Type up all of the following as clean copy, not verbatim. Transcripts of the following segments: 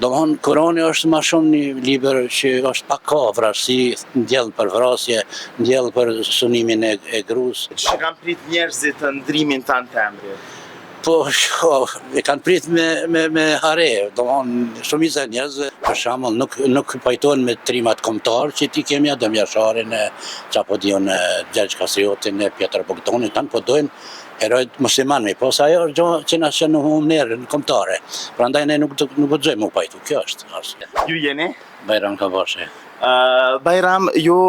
Domthon Kurani është më shumë një libër që është pak ka vrasësi, ndjell për vrasje, ndjell për sunimin e gruas. Që kanë prit njerëzit të ndrimin tanë të emrit? Po, e kanë prit me hare, domthon shumica e njerëzve, për shembull, nuk pajtohen me trimat kombëtar që ti kemi Adem Jasharin, çapo diun Gjergj Kastriotin, Pjetër Bogdanin, tanë po dojnë herojt muslimanëve, po sa ajo është gjë që na shën humnerë kombëtare. Prandaj ne nuk guxojmë u pajtu. Kjo është arsye. Ju jeni? Bajram Kabashe. Bajram, ju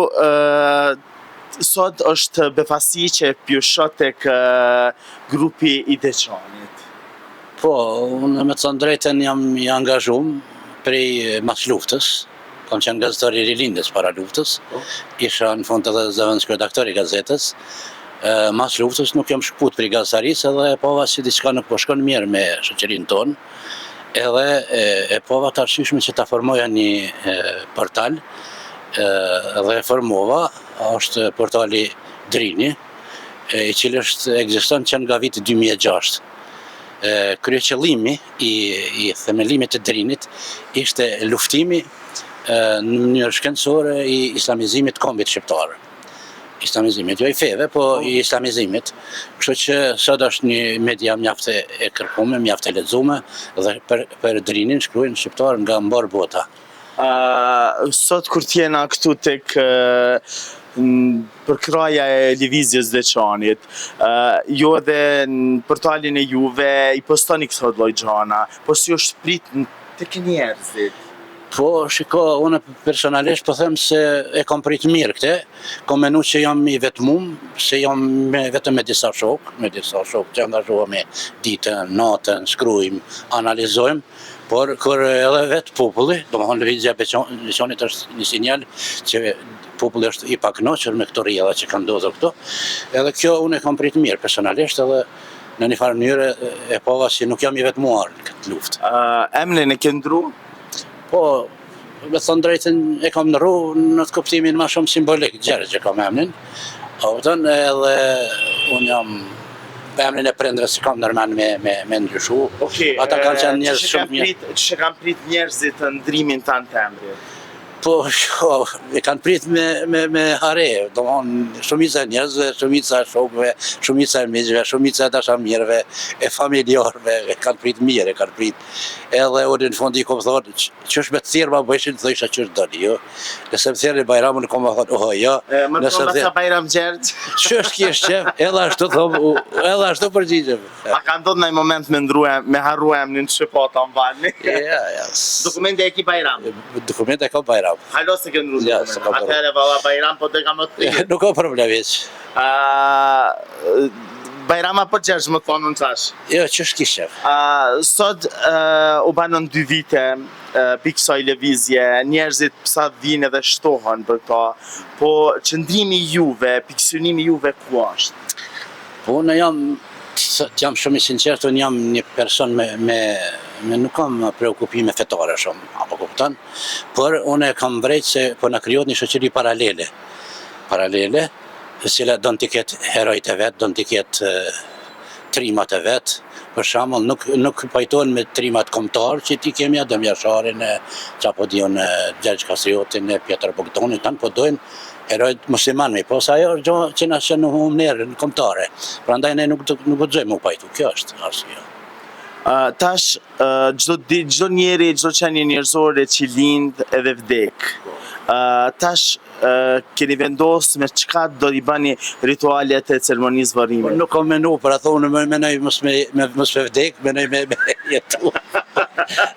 sot është befasi që pjushot tek grupi i Deçanit. Po, unë me të thënë drejtën jam i angazhuar prej mas luftës. Kam qenë gazetar i Rilindës para luftës. Isha në fund edhe zëvendës redaktor i gazetës. Mas luftës nuk jam shkput për gazetarisë edhe e pova si diçka nuk po shkon mirë me shoqërinë tonë. Edhe e pova të arsyeshme që ta formoja një portal dhe e formova, është portali Drini, i cili ekziston që nga viti 2006. Kryeqëllimi i themelimit të Drinit ishte luftimi në mënyrë shkencore i islamizimit të kombit shqiptar. Islamizimit, jo i feve, po i islamizimit. Kështu që sot është një media mjaft e kërkuar, mjaft e lexuar dhe për Drinin shkruajnë shqiptar nga mbar bota. Sot kur t'jena këtu tek përkraja e lëvizjes Deçanit, ju edhe në portalin e juve i postoni këto lloj gjana, po si është prit tek njerëzit? Po, shiko, unë personalisht po them se e kam prit mirë këte, kam menu që jam i vetmum, se jam vetëm me disa shok që angazhohemi ditën, natën, shkruajmë, analizojmë, por kur edhe vetë populli, domethënë lëvizja e Deçanit është një sinjal që populli është i pakënaqur me këto rrjedha që kanë ndodhur këtu, edhe kjo unë e kam prit mirë personalisht edhe në një farë mënyrë e pova si nuk jam i vetmuar në këtë luftë. Emrin e këndru? Po, me thënë drejtën e kam në në të kuptimin ma shumë simbolik, Gjergj e kam emnin, edhe unë jam emnin e prindve si kam nërmen me ndryshu. Ata kanë qenë njerëz shumë mirë. Që kanë prit njerëzit të ndrimin tanë të emrit? Po, e kanë prit me hare, domthon shumica e njerëzve, shumica e shokëve, shumica e miqve, shumica e dashamirëve, e familjarëve, e kanë prit mirë, e kanë prit. Edhe unë në fund i kom thonë, që është me të thirë ma bëjshin, të isha që është doni, jo. Nëse më thirë i Bajramën, kom ma thonë, oho, jo. Më të thonë sa Bajram Gjergj? Që është kjesht qef, edhe ashtu thomë, edhe ashtu përgjigjem. A ka ndodhur në një moment me harru emnin që po ta mbalni? Ja. Dokumente e ki Bajram? Dokumente e ka Bajram. Halo se këndru dokumente. Atëherë valla Bajram, po të ka më të pijë. Nuk ka problem hiç. Bajrama për Gjergj më thonë në qash? Jo, që është kishef. Sot u banën 2 vite pikë kësaj lëvizje, njerëzit sa vinë edhe shtohen për këta, po qëndrimi juve, pikësynimi juve ku është? Po unë jam shumë i sinqert, unë jam një person me nuk kam preokupime fetare shumë, apo kupton, por unë kam vrejt se po na krijohet një shoqëri paralele, e cila don t'i ketë herojt e vet, don t'i ketë trimat e vet. Për shembull, nuk pajtohen me trimat kombëtar që ti kemi Adem Jasharin, çapo diun Gjergj Kastriotin, Pjetër Bogdanin, tanë po dojnë herojt muslimanëve, po sa ajo është gjë që na shën humnerë kombëtare. Prandaj ne nuk guxojmë u pajtu. Kjo është arsyeja. Tash, çdo njeri, çdo qenie njerëzore që lind edhe vdek. Tash, keni vendosur me çka do i bani ritualet e ceremonisë varrimit? Nuk kam menu, për ato unë menoj mos me vdek, menoj me jetu.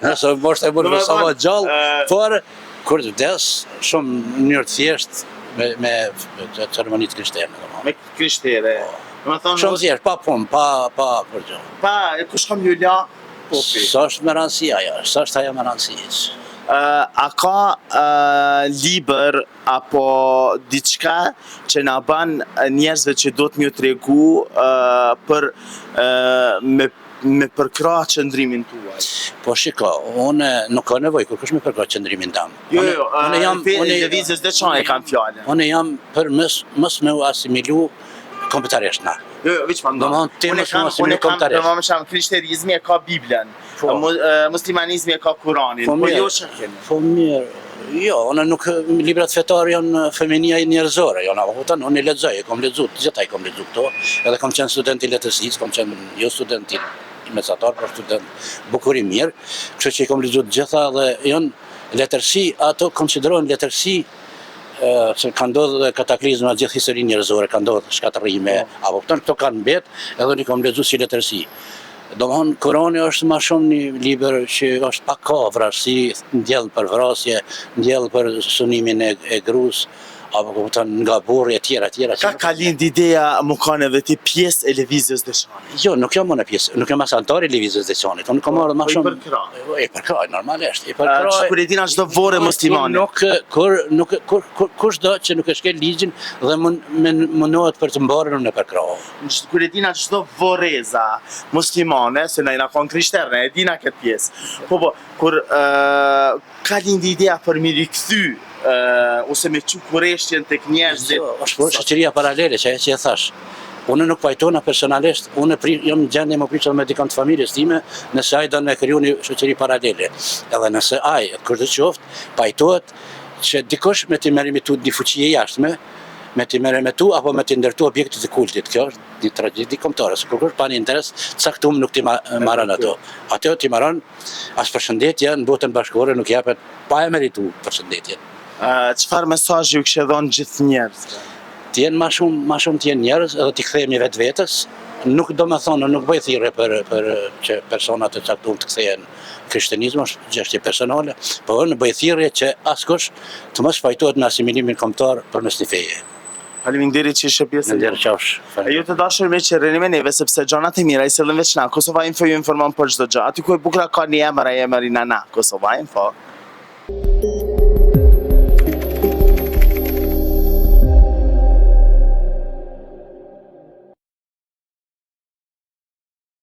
Nëse moshta e mund sa më gjallë, por kur të vdes, shumë në mënyrë të thjeshtë me ceremonitë krishtere. Me krishtere. Shumë thjesht, pa punë, pa përgjë. Kush kam ju la popi? Sa është me rëndësi ajo, sa është ajo me rëndësi. A ka libër apo diçka që na ban njerëzve që do të m'ju tregu për me përkra qëndrimin tuaj? Po shiko, unë nuk ka nevojë kur kush me përkra qëndrimin tam. Jo, lëvizjes Deçanit kam fjalën. Unë jam për mos me u asimilu kombëtarisht na. Jo, veç më ndonë. Unë kam, për më shumë, krishterizmi e ka Biblën. Muslimanizmi e ka Kuranin, Po po mirë. jo që keni. Po mirë. Jo, unë nuk librat fetar janë feminia njerëzore, janë kupton, unë i lexoj, e kam lexuar, gjithaj kam lexuar këto, edhe kam qenë student i letërsisë, kam qenë jo student i mesatar, por student bukuri mirë, kështu që i kam lexuar gjitha dhe janë letërsi, ato konsiderohen letërsi se ka ndodhur kataklizma gjithë historinë njerëzore, ka ndodhur shkatërrime, apo kupton, këto kanë mbet, edhe unë i kam lexuar si letërsi. Domthon Kurani është më shumë një libër që është pak ka vrasësi, ndjell për vrasje, ndjell për sunimin e gruas, apo kupton nga burri e tjera. Ka lind ideja më kanë edhe ti pjesë e lëvizjes Deçanit. Jo, nuk jam unë pjesë, nuk jam as antar i lëvizjes Deçanit. Unë kam marrë më shumë. I përkraj, normalisht. I përkraj. Kur e dina çdo vore muslimane. Kushdo që nuk e shkel ligjin dhe mundohet për të mbarën në përkraj. Kur e dina çdo voreza muslimane, se na jena kon krishterë, e dina këtë pjesë. Po, kur ka lind ideja për mi rikthy ose me çu kurreshtjen tek njerëzit. Është shoqëria paralele që e thash. Unë nuk pajtona personalisht, unë jam në gjendje më pritur me dikant të familjes time, nëse ai do me kriju një shoqëri paralele. Edhe nëse ai, kurdo qoftë, pajtohet që dikush me të merremitu një fuqi e jashtme, me të merremitu apo me të ndërtu objekte të kultit. Kjo është një tragjedi kombëtare, se kur pa një interes caktuar nuk ti marrën ato. Ato ti marrën as përshëndetje në botën bashkëore nuk japet pa e merituar përshëndetjen. Çfarë mesazhi ju kishë dhënë gjithë njerëzve? Të jenë më shumë të jenë njerëz edhe t'i kthehemi vetvetes. Nuk do me thonë, nuk bëj thirrje për që personat të caktuar të kthehen krishterizmi, është gjështje personale, por në bëj thirrje që askush të mos fajtohet në asimilimin kombëtar përmes një feje. Faleminderit që ishe pjesë. Faleminderit qofsh. E ju të dashur me që rrini me neve, sepse gjanat e mira i sillin veç na. Kosova Info ju informon për çdo gjë. Aty ku e bukura ka një emër, ai emri na Kosova Info.